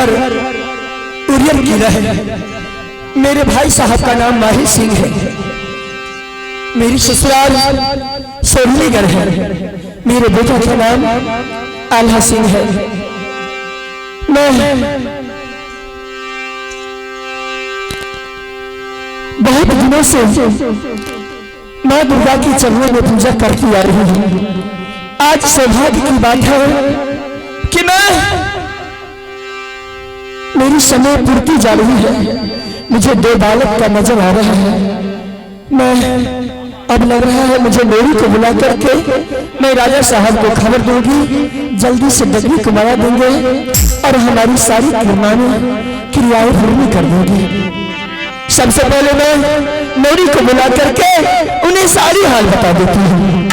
घर उरियन किला है। मेरे भाई साहब का नाम माहिर सिंह है। मेरी ससुराल सोहनीगढ़ है। मेरे बेटा का नाम आल्हा सिंह है। मैं बहुत दिनों से माँ दुर्गा की चरणों में पूजा करती आ रही हूँ। आज सौभाग्य की बात है कि मेरी समय पूर्ति जा रही है। मुझे 2 बालक का नजर आ रहा है। मैं अब लग रहा है मुझे मेरी को बुला करके मैं राजा साहब को खबर दूंगी, जल्दी से डगरी को मरा देंगे और हमारी सारी क्रियाएं पूरी कर देंगे। सबसे पहले मैं मेरी को बुला करके उन्हें सारी हाल बता देती हूँ।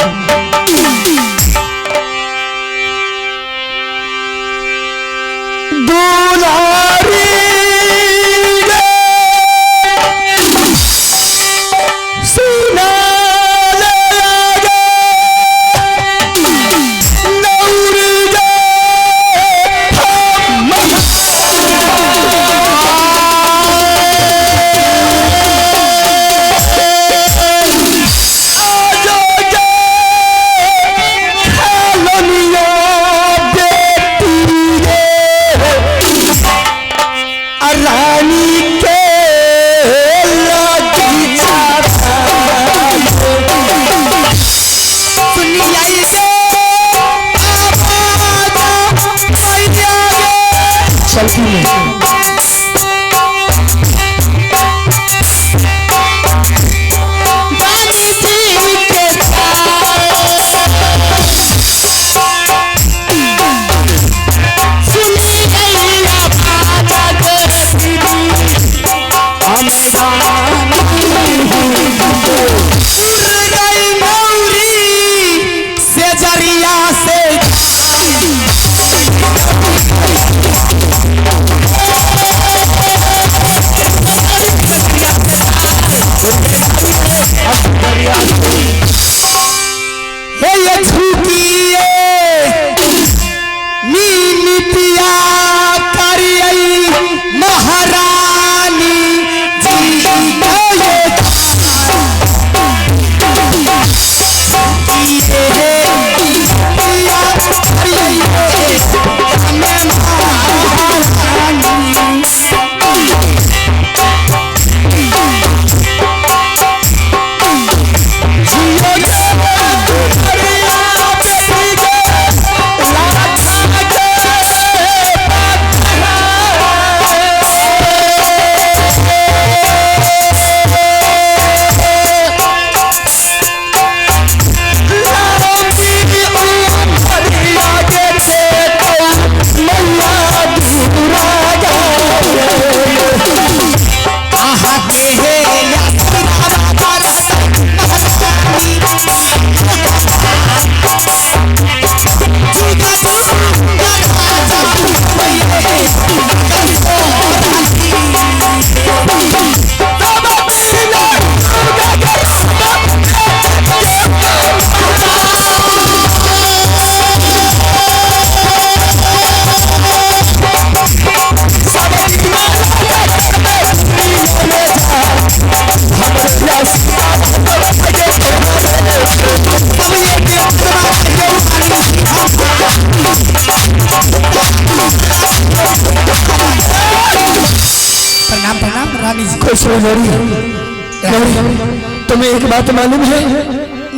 तुम्हें एक बात मालूम है?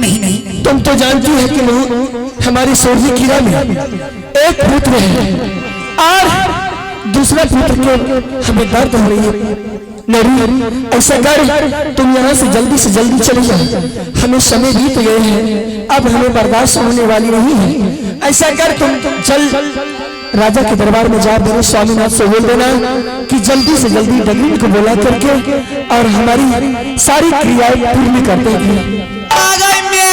नहीं नहीं। तुम तो जानती है कि हमारी सोहनी किला में एक पुत्र है और दूसरा पुत्र के हमें दर्द हो रही है। नहीं, ऐसा कर तुम यहाँ से जल्दी चले जाओ। हमें समय बीत गए हैं, अब हमें बर्दाश्त होने वाली नहीं है। ऐसा कर तुम चल राजा के दरबार में जा मेरे स्वामीनाथ से बोल देना कि जल्दी से जल्दी डगरी को बुला करके और हमारी सारी क्रियाएं पूरी कर देगी। आ गई मैं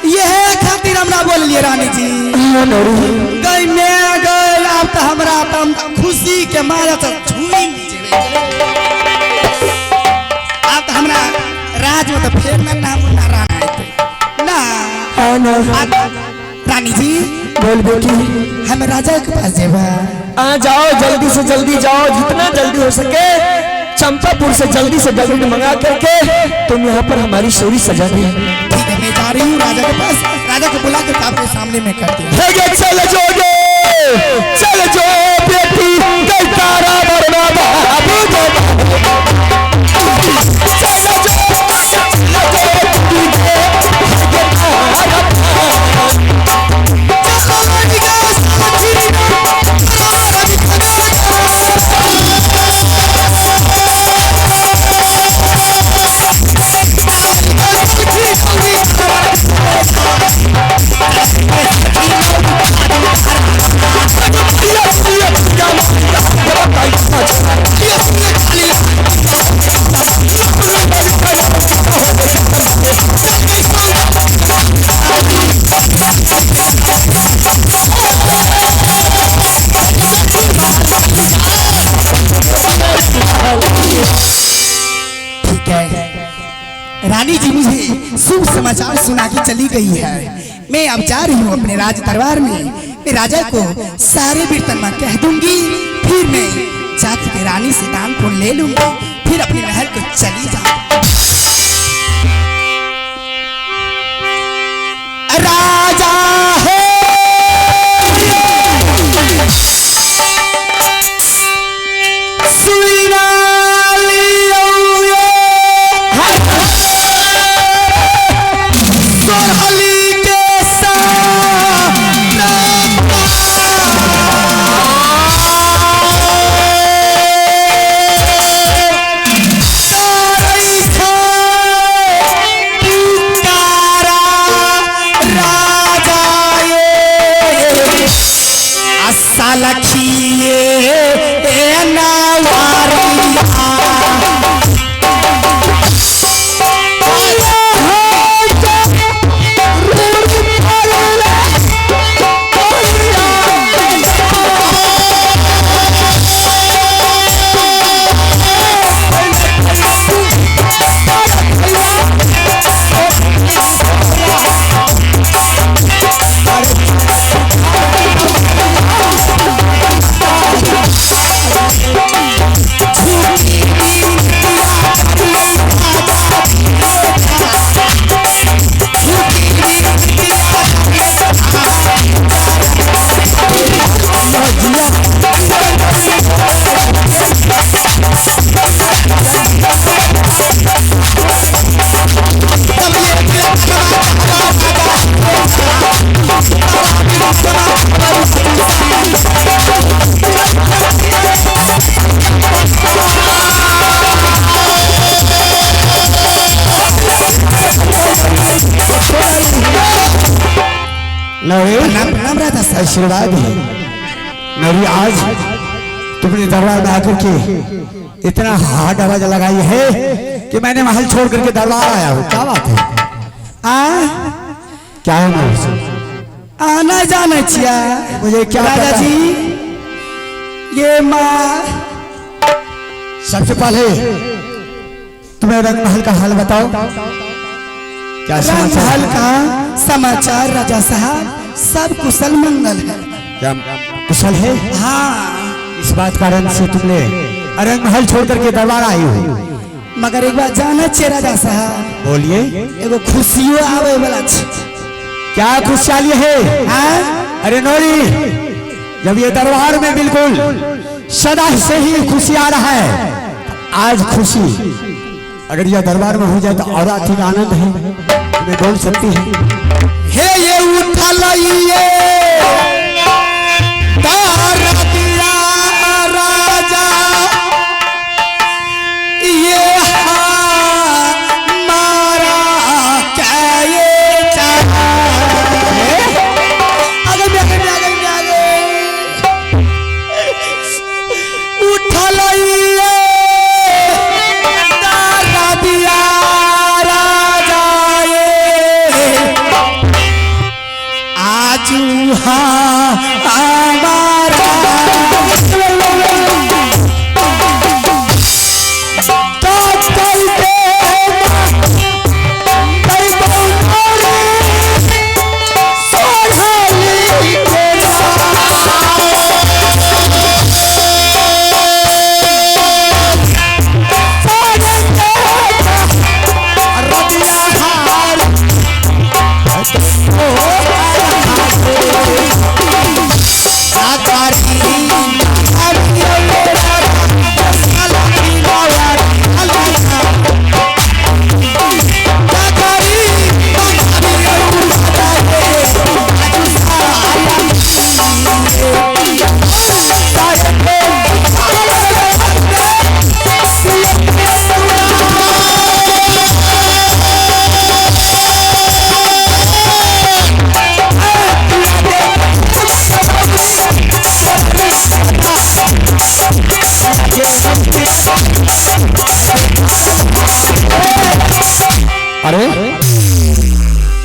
यह खातिर हमरा बोल लिए रानी जी। गई मैं गई अब तो हमरा तम खुशी के मारे तो झूम अब तो हमरा राज में तो फिर ना नाम ना राना ना रानी जी बोल बेटी। हम राजा के पास जेबा। जाओ, जल्दी से जल्दी जाओ, जितना जल्दी हो सके चंपापुर से जल्दी मंगा करके तुम यहाँ पर हमारी शोरी सजा दी। ठीक है, मैं जा रही हूँ राजा के पास। राजा को बुला कर आपके सामने में करती हूँ। चल जो बेटी कई तारा बरना बाबू रानी जी मुझे शुभ समाचार सुना के चली गई है। मैं अब जा रही हूँ अपने राज दरबार में। मैं राजा को सारे बर्तन कह दूंगी, फिर मैं जाकर के रानी से दान पुण्य ले लूंगी, फिर अपने महल को चली जाऊंगी। राजा है आशीर्वाद है नरी। आज तुमने दरबार में आकर के इतना हार्ड आवाज लगाई है कि मैंने महल छोड़ करके दरबार आया हूँ। क्या बात है? क्या है मैं आना जाना चिया मुझे क्या राजा जी, ये माँ सबसे पहले तुम्हें रंग महल का हाल बताओ। क्या महल का समाचार राजा साहब सब कुशल मंगल है। क्या कुशल है? हाँ, इस बात कारण से तुमने रंग महल छोड़ करके दरबार आई हो। मगर एक बात जाना चाहिए राजा साहब। बोलिए। एगो खुशियों आवे वाला छे। क्या खुशहाली है? हाँ? अरे नौरी, जब ये दरबार में बिल्कुल सदा से ही खुशी आ रहा है, आज खुशी अगर यह दरबार में हो जाए तो और अधिक आनंद है। तुम्हें बोल सकती है हे ये उठा लइए तार दिया राजा, ये हमारा क्या ये आगे उठा लइए तार दिया राजा, ये आजूहा हमारा तो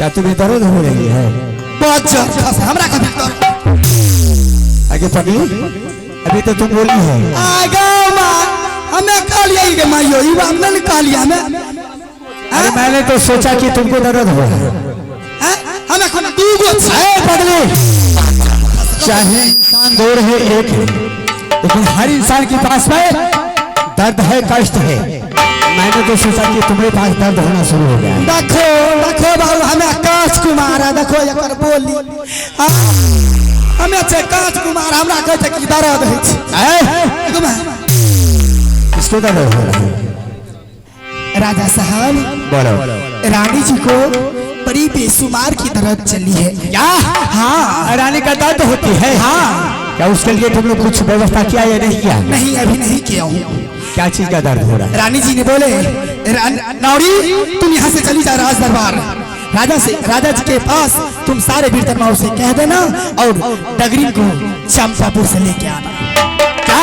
क्या तुम्हें दर्द हो रही है? बहुत जबरदस्त हमरा का दर्द। आगे पगली, अभी तो तुम बोली है। आगे मां हमें कह लिया कि माइयो ये हमने निकाल लिया हमें। अरे मैंने तो सोचा कि तुमको दर्द हो रहा है। हमें कौन दूगो है पगली, चाहे इंसान दो रहे एक है, लेकिन हर इंसान के पास में दर्द है, कष्ट है। मैंने तो सोचा कि तुम्हारे पास दर्द होना शुरू हो गया। देखो देखो बाबू हमें आकाश कुमार है, देखो ये कर बोली हमें से आकाश कुमार हमरा कहते कि दर्द है। इसको दर्द हो रहा है। राजा साहब बोलो। रानी जी को बड़ी बेसुमार की दर्द चली है। क्या? हाँ, रानी का दर्द होती है। हाँ, क्या उसके लिए तुमने कुछ व्यवस्था किया या नहीं किया? नहीं अभी नहीं किया हूँ। क्या चीज का दर्द हो रहा है? रानी जी ने बोले नौरी तुम यहाँ से चली जा राज दरबार, राजा जी के पास तुम सारे वीर तरमाओं से कह देना और डगरी को चंपापुर से लेके आना। क्या?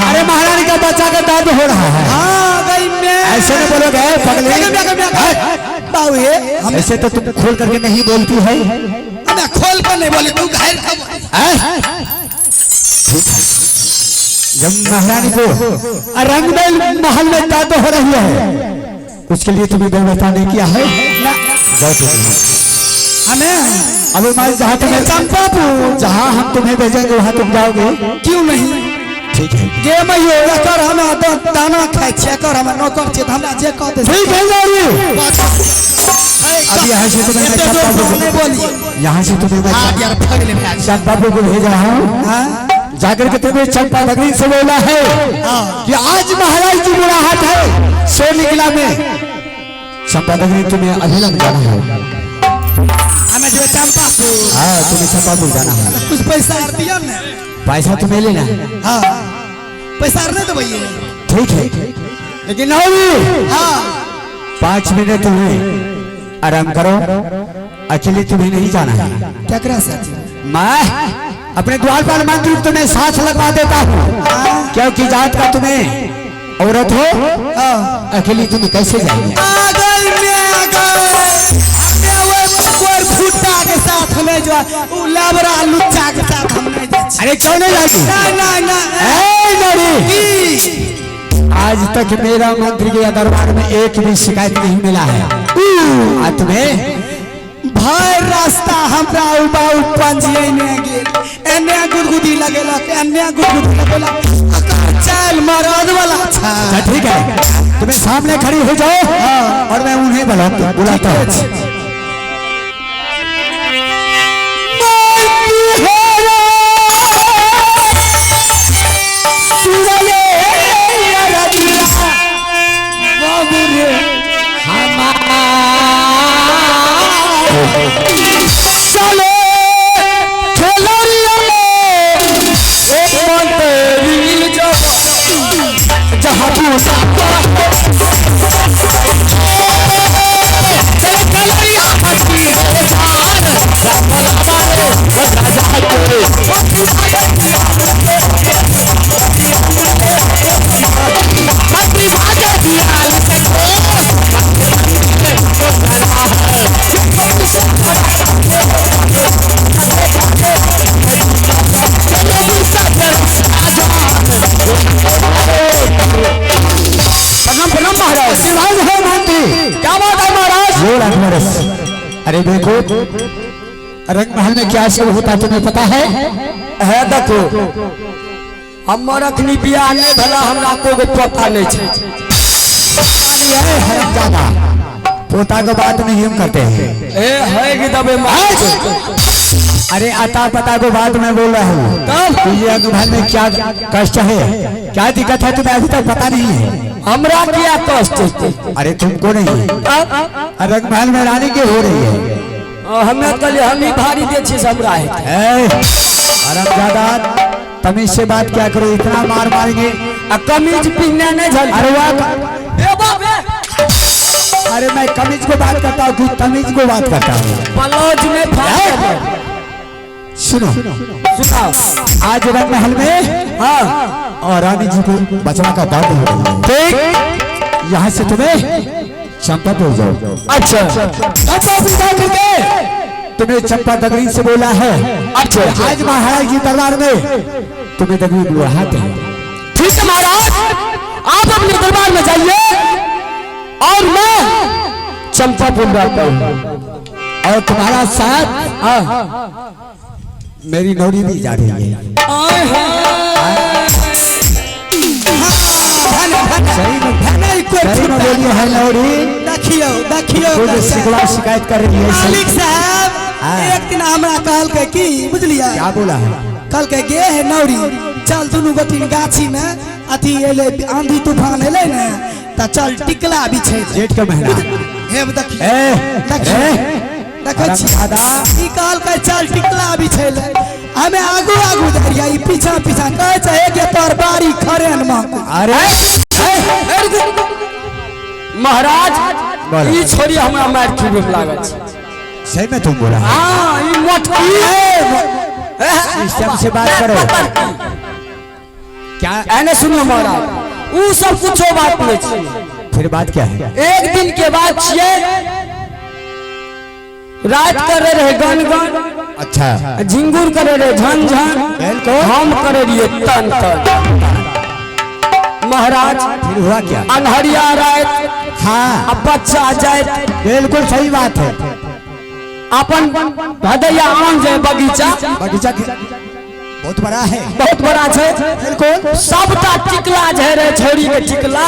अरे महारानी का बच्चा का दर्द हो रहा है। हाँ गई मैं ऐसे नहीं बोलोगे बाबू ये हम ऐसे तो तुम खोल करके नहीं बोलती है। मैं खोल कर नहीं बोली, तू जब महारानी को रंगमहल महल में दर्द हो रही है, उसके लिए तुम्हें व्यवस्था नहीं किया है? जाओ तुम। हमें अब हमारे जहाँ तुम्हें चंपापुर जहाँ हम तुम्हें भेजेंगे वहाँ तुम जाओगे? क्यों नहीं? ठीक है। ये मैं ये कर हमें दाना खाए छे कर हमें नौकर छे हमरा जे कहते ठीक है जाओगे। अब यहाँ से तुम्हें यहाँ से तुम्हें चंपापुर को भेज रहा हूँ। जाकर के तुम्हें चंपा नगरी से बोला है कि आज महाराज जी बुलाहट है सोनी किला में। चंपा नगरी तुम्हें अभिलंब जाना है। हमें जो चंपापुर, हाँ तुम्हें चंपापुर जाना है। कुछ पैसा दिया ना? पैसा तुम्हें लेना। हाँ पैसा नहीं तो भैया ठीक है, लेकिन हाँ 5 मिनट तुम्हें आराम करो, अकेले तुम्हें नहीं जाना है। क्या करा सच? मैं अपने द्वार पर मंत्री तुम्हें साथ लगवा देता हूँ, क्योंकि जात का तुम्हें औरत हो, अकेली तुम्हें कैसे जाएंगे? फुट्टा के साथ हमें जो लाबरा लुच्चा के साथ हमें। अरे क्यों नहीं जाती? आज तक मेरा मंत्री के दरबार में एक भी शिकायत नहीं मिला है। आज तुम्हें भाई रास्ता हमरा उबा पंजिए ने गेल एने गुदगुदी लगेला के एने गुदगुदी लगेला चल मरद वाला। अच्छा ठीक है, तुम्हें सामने खड़ी हो जाओ और मैं उन्हें बुलाता हूँ। अरे देखो रंग महल में क्या सब होता तुम्हें पता है? देखो हम रखनी बियाह नहीं भला हमरा को पता नहीं छे। हरामजादा पोता को बात नहीं हम करते हैं। है कि दबे अरे अता पता को बात मैं बोल रहा हूँ। ये महल में क्या कष्ट है, क्या दिक्कत है तुम्हें अभी तक पता नहीं है? हमरा क्या कष्ट? अरे तुमको नहीं, रंग महल में रानी की हो रही है। हमें कल हम ही भारी दे छे हमरा है। हरामजादा तमीज से बात क्या करो, इतना मार मारेंगे। कमीज पहनने नहीं झल। अरे मैं कमीज को बात करता हूँ, तमीज को बात करता हूँ। ब्लाउज में सुनो आज रंग महल में और रानी जी को बचना का दर्द हो रहा है। ठीक यहाँ से तुम्हें चंपापुर जाओ। अच्छा चंपापुर जा करके तुम्हें चंपा दगरी से बोला है। अच्छा आज महाराज जी दरबार में तुम्हें दगरी बुलाते हैं। ठीक है महाराज, आप अपने दरबार में जाइए और मैं चंपापुर जाता हूँ। और तुम्हारा साथ मेरी नौरी भी जा रही है। सही में बोलिए है नौरी। देखियो शिकायत कर रही है। मालिक साहब एक दिन हमरा कहल के की बुझलिया क्या बोला है? कल के गे है नौरी चल दुनू गोटिन गाछी में अथी एले आंधी तूफान एले ने त चल टिकला बिछे जेठ का महीना हे देखिए देखै छी ई कहल के चल टिकला बिछे ले हमें आगू आगू दरिया ई पीछा पीछा कहै छै के तोर बारी खरेन में। अरे महाराज ई छोड़ी हमरा मार खूब लागत छै। सही में तुम बोला। हां ई मोटकी इस सब से बात करो। क्या एने सुनो महाराज, ऊ सब कुछो बात नहीं छै। फिर बात क्या है? एक दिन के बाद छिए रात करे रहे गन गन, अच्छा झिंगुर करे रहे झन झन, हम करे रहिए तन तन। महाराज फिर हुआ क्या? अनहरिया रात हाँ अब बच्चा जाए बिल्कुल सही बात है। अपन भदैया आम जाए बगीचा बगीचा बहुत बड़ा है। बहुत बड़ा छै। बिल्कुल सबटा टिकला जे रे छोरी के टिकला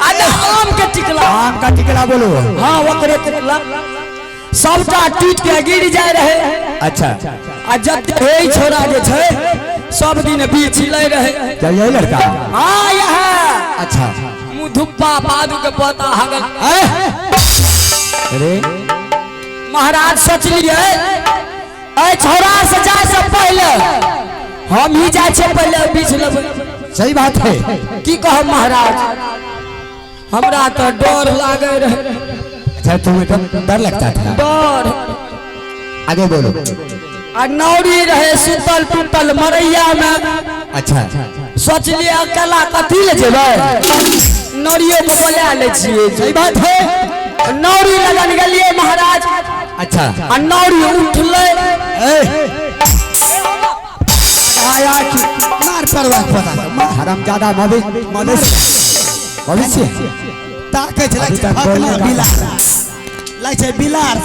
अने आम के टिकला। आम का टिकला बोलो। हाँ ओकरे टिकला सबटा टूट के गिर जाए रहे। अच्छा आ जब हे छोरा जे छै सब दिन बीच ले रहे। क्या यही लड़का? हाँ यह अच्छा मुँह धुप्पा बादू के पता हगल। अरे महाराज सोच लिए छोरा से जाए से पहले हम ही जाए छे पहले बीच लेबै। सही बात है। की कह महाराज, हमरा तो डर लागे रहे। अच्छा तुम्हें तो डर लगता था? डर आगे बोलो। आ नौरी रहे सुतल टूटल मरैया में। अच्छा सोच लिए अकेला कथी ले जेबै, नौरियो को बोला ले छिए। सही बात है। नौरी लगन गेलिए महाराज। अच्छा आ नौरी उठले आया कि मार परवा पता हरामजादा भविष्य ताके छै लाग छै भगना बिलार लाग छै बिलार।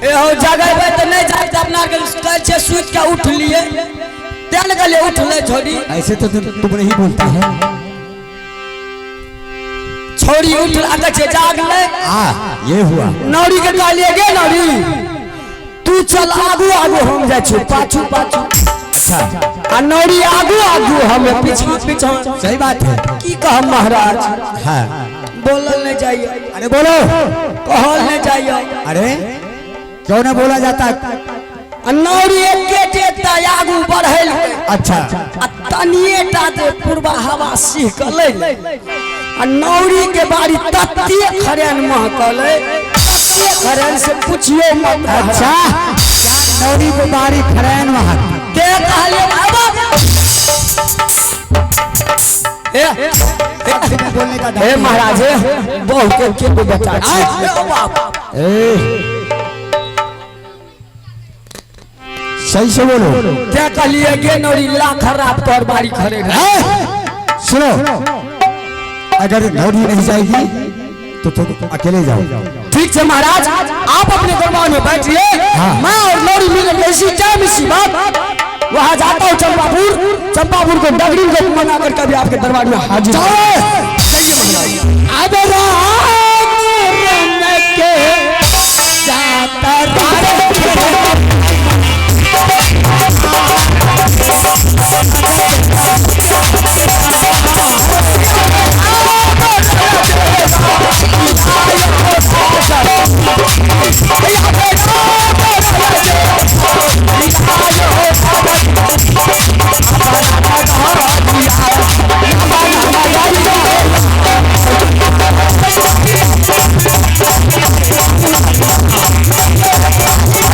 एहो जगहबे त नहीं जाए त अपना के कहै छै सुत के उठ लिए तेल गले उठले छोरी। ऐसे तो तुम नहीं बोलता है। छोरी उठ अगर से जाग ले ये हुआ। नौरी के कहलिए गे नौरी तू चल आगू आगू हम जाय छी पाछू पाछू। अच्छा आ नौरी आगू आगू हम पीछा पीछा। सही बात है। की कह महाराज? हाँ बोलल नहीं जाइए। अरे बोलो। कहल नहीं जाइए। अरे क्यों ना बोला जाता? नौरी एकेटा आगू बढ़ल। अच्छा आ तनिए टा जे पूर्वा हवा सीह कले आ नौरी के बारी तत्ते खरेन महकले तत्ते खरेन से पूछियो मत। अच्छा नौरी को बारी खरैन वहां के कहले बाबा बोलने का हे महाराज बहु के बेटा सही से बोलो। क्या कहलिए गे नौरी ला खराब तोर बारी खरे सुनो, अगर नौरी नहीं जाएगी तो तुम अकेले जाओ। ठीक है महाराज, आप अपने दरबार में बैठिए। मैं और नौरी मिलेंगे इसी टाइम इसी बात। वहां जाता हूँ चंपापुर। चंपापुर को डगरी को मना कर कभी आपके दरबार में हाजिर। अब Thank you.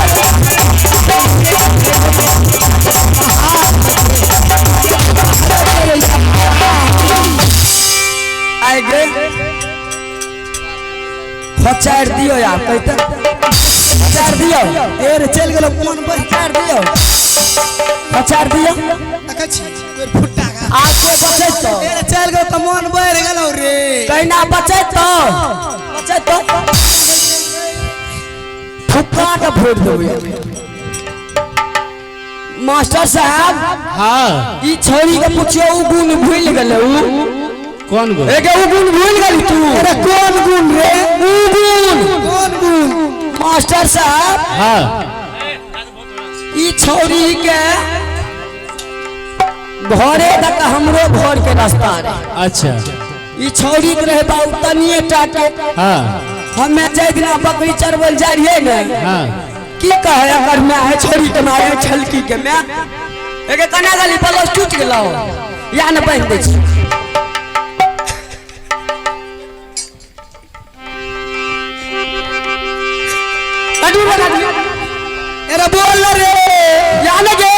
ए रे चल गेलो मन पर पचार दियो पचार दियो देखै छी तोर फुट्टा का आज को बचे तो ए रे चल गेलो त मन बढ़ गेलो रे कहना बचे तो फुक्का का फोड़ देबे मास्टर साहब। हाँ ई छोरी के पूछियो उ गुण भूल गेले उ कौन गो एके उ गुण भूल गेली तू। अरे कौन गुण रे उ गुण कौन गुण मास्टर साहब। हाँ ई छोरी के घरे तक हमरो घर के रास्ता रे। अच्छा ई छोरी के रहे बाऊ तनिए टाटे। हाँ हमें जै दिना बकरी चरवल जा रहिए ने हाँ की कहे अगर मैं है छोरी के मारे छलकी के मैं एके कना गली बलस टूट गेलो या न बन दे छी। अडू लगा दी अरे बोल रे या न गे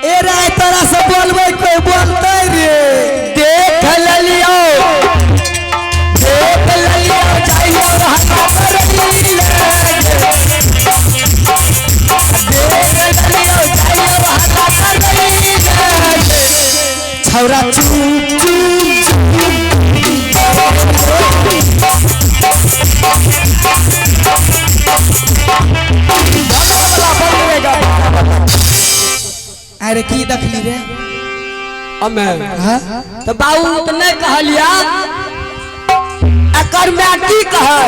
ए रे तोरा से बोलबै कोई बोलतै रे देख ललियो जाइयो रहता करली छौरा चुप अरे की देखली रे हमें हां तो बाबू तो नहीं कहलिया अकर मैं की कहे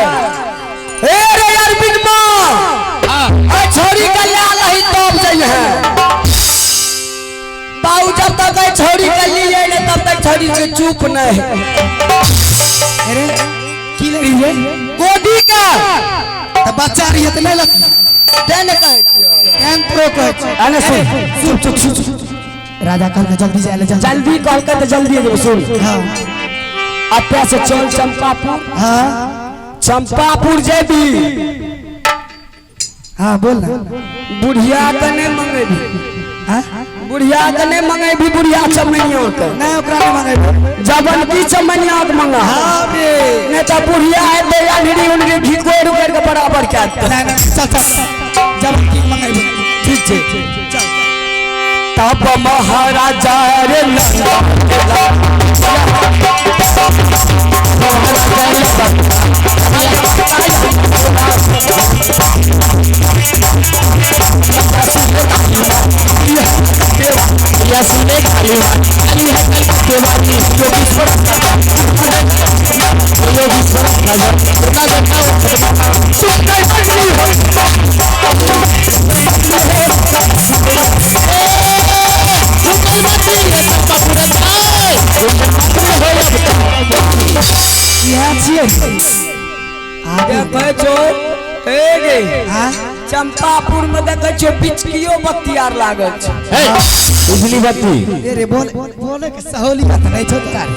हे रे अरविंद मां ए छोरी के ले लही तब जई है बाबू जब तक ए छोरी के लिए ने तब तक छोरी से चुप नहीं अरे की लड़ी रे गोदी का त बच्चा रही त नहीं लत देने कहे एन प्रो कह अने सुन चुप राजा कल के जल्दी जा ले जल्दी कॉल कर जल्दी आ सुन। हां अपने से चल चंपापुर। हां चंपापुर जेबी हां बोल ना बुढ़िया के नहीं मंगेबी। हां बुढ़िया के नहीं मंगेबी बुढ़िया चमनिया के नहीं ओकरा नहीं मंगेबो जबन की चमनिया के मंगा हां बे नहीं तो बुढ़िया है तो अंधेरी उनके घी कोड़ के बराबर क्या नहीं चल जब की मंगेबो ठीक है चल तब महाराजा रे चंपापुर में देखे छो बिचकियो बत्तियार लागल छै बिजली बत्ती रे बोले के सहोलियत नहीं छो तार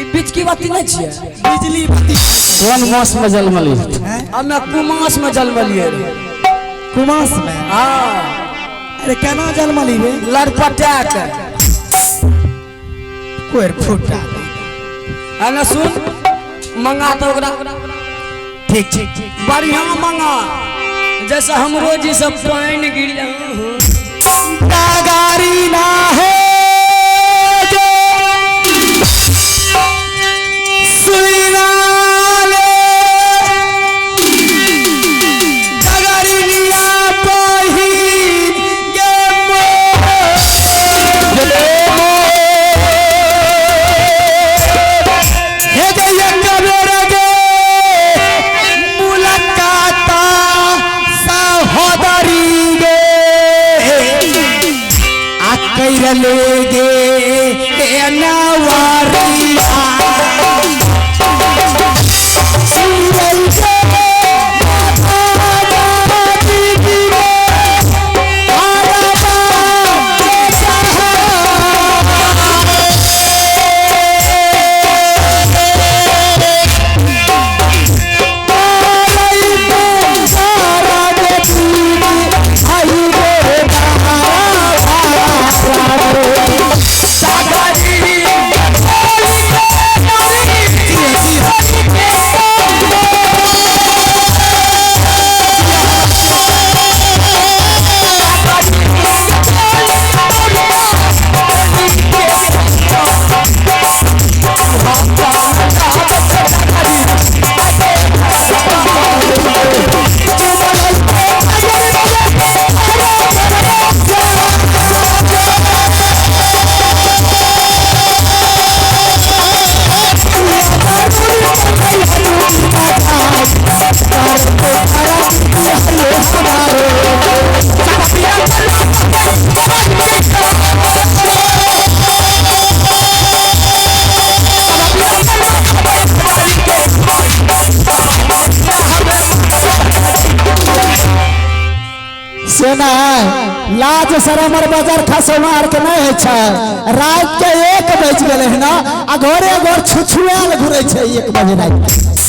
ई बिचकी बत्ती नहीं छिए बिजली बत्ती कौन मास में जलमली हमें कुमास में जलमलिए कुमास में हां अरे केना जलमली रे लड़पटा के कोर फुटा अने सुन मंगा तो ओकरा ठीक ठीक बढ़िया मंगा जैसे हमरो जी सब पानी गिर जा गाड़ी ना है जो सुना ले गाड़ी लिया पही गे हे जय कबीर गे मुलाकात सहोदरी गे कैर लेगे नवारिया सागरी सुना है लाज शरम और बाजार खासो मार के नहीं है छ रात के 1 बज गए है ना आ घरे घर छुछुआल घुरे छै 1 बजे रात